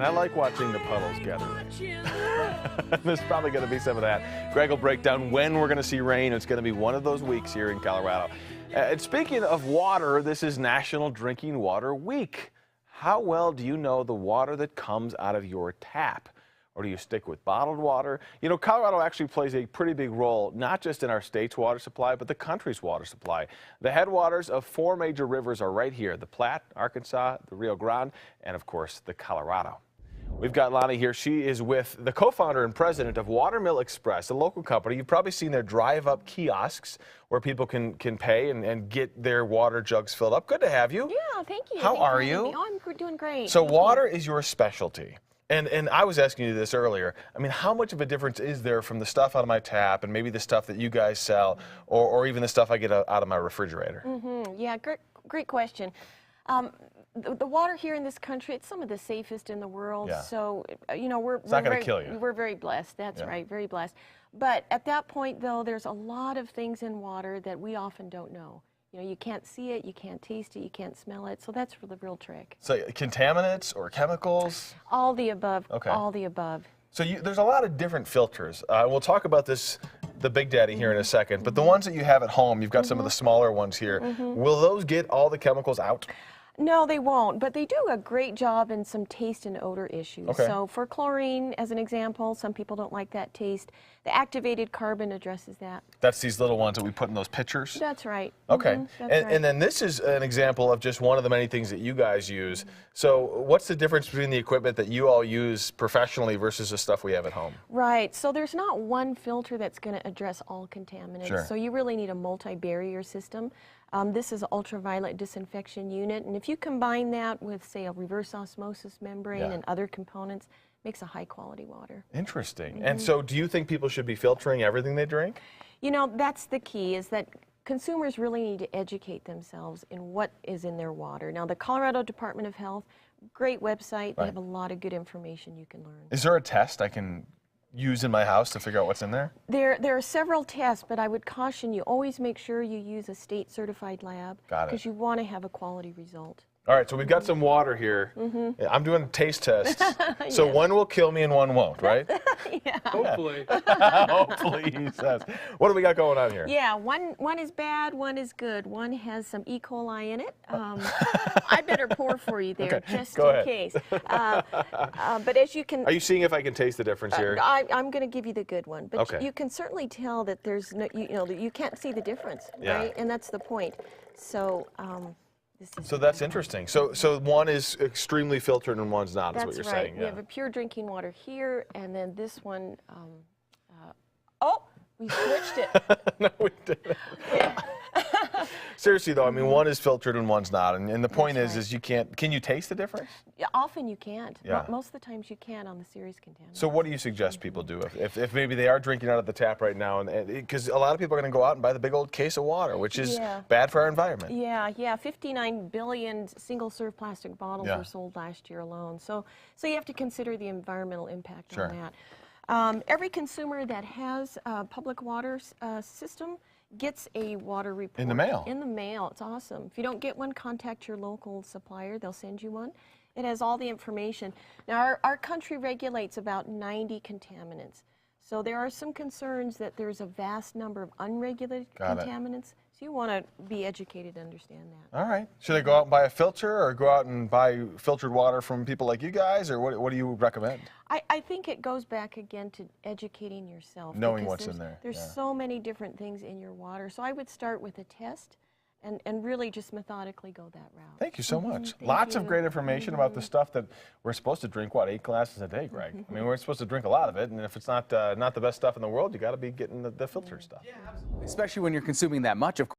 And I like watching the puddles gather rain. There's probably going to be some of that. Greg will break down when we're going to see rain. It's going to be one of those weeks here in Colorado. And speaking of water, this is National Drinking Water Week. How well do you know the water that comes out of your tap? Or do you stick with bottled water? You know, Colorado actually plays a pretty big role, not just in our state's water supply, but the country's water supply. The headwaters of 4 major rivers are right here: the Platte, Arkansas, the Rio Grande, and of course, the Colorado. We've got Lonnie here. She is with the co-founder and president of Watermill Express, a local company. You've probably seen their drive-up kiosks where people can pay and get their water jugs filled up. Good to have you. Yeah, thank you. How Thanks for are having you? me. Oh, I'm doing great. So Thank water you. is your specialty. And I was asking you this earlier. I mean, how much of a difference is there from the stuff out of my tap and maybe the stuff that you guys sell, or even the stuff I get out of my refrigerator? Yeah, great question. The water here in this country, it's some of the safest in the world. Yeah. So, you know, It's not going to kill you. We're very blessed. That's Yeah. right, very blessed. But at that point, though, there's a lot of things in water that we often don't know. You know, you can't see it, you can't taste it, you can't smell it. So that's the real trick. So contaminants or chemicals? All the above. Okay. All the above. So there's a lot of different filters. We'll talk about this, the Big Daddy, here in a second. But the ones that you have at home, you've got some of the smaller ones here. Will those get all the chemicals out? No, they won't, but they do a great job in some taste and odor issues. Okay. So for chlorine, as an example, some people don't like that taste. The activated carbon addresses that. That's these little ones that we put in those pitchers? That's right. Okay. That's right. And then this is an example of just one of the many things that you guys use. So what's the difference between the equipment that you all use professionally versus the stuff we have at home? Right. So there's not one filter that's going to address all contaminants. Sure. So you really need a multi-barrier system. This is an ultraviolet disinfection unit, and if you combine that with, say, a reverse osmosis membrane and other components, makes a high-quality water. Interesting. And so do you think people should be filtering everything they drink? You know, that's the key, is that consumers really need to educate themselves in what is in their water. Now, the Colorado Department of Health, great website. They have a lot of good information you can learn. Is there a test I can use in my house to figure out what's in there? There are several tests, but I would caution you, always make sure you use a state-certified lab. Got it. Because you want to have a quality result. All right, so we've got some water here. I'm doing taste tests. So one will kill me and one won't, right? Yeah. Hopefully. Hopefully, he says. What do we got going on here? Yeah, one is bad, one is good. One has some E. coli in it. I better pour for you there, Okay, just go in ahead. case. But as you can, Are you seeing if I can taste the difference here? I'm going to give you the good one. But Okay. you can certainly tell that there's no, you know, you can't see the difference, Yeah. right? And that's the point. So, this is So that's interesting. So one is extremely filtered and one's not, is what That's you're right. saying. We have a pure drinking water here, and then this one. Oh, we switched it. No, we didn't. Seriously though, I mean, one is filtered and one's not, and the point That's is you can't. Can you taste the difference? Yeah, often you can't. Yeah. Most of the times you can on the serious contaminants. So what do you suggest people do if maybe they are drinking out of the tap right now, and because a lot of people are going to go out and buy the big old case of water, which is Yeah. bad for our environment. Yeah, 59 billion single-serve plastic bottles Yeah. were sold last year alone. So you have to consider the environmental impact Sure. on that. Every consumer that has a public water system gets a water report. In the mail? In the mail. It's awesome. If you don't get one, contact your local supplier. They'll send you one. It has all the information. Now, our country regulates about 90 contaminants. So there are some concerns that there's a vast number of unregulated Got it. contaminants. So you want to be educated to understand that. All right. Should I go out and buy a filter, or go out and buy filtered water from people like you guys, or what do you recommend? I think it goes back again to educating yourself. Knowing because what's in there's- there, There's yeah. so many different things in your water. So I would start with a test and really just methodically go that route. Thank you so much. Thank Lots of you. great information about the stuff that we're supposed to drink, 8 glasses a day, Greg? I mean, we're supposed to drink a lot of it, and if it's not the best stuff in the world, you got to be getting the filtered stuff. Yeah, absolutely. Especially when you're consuming that much, of course.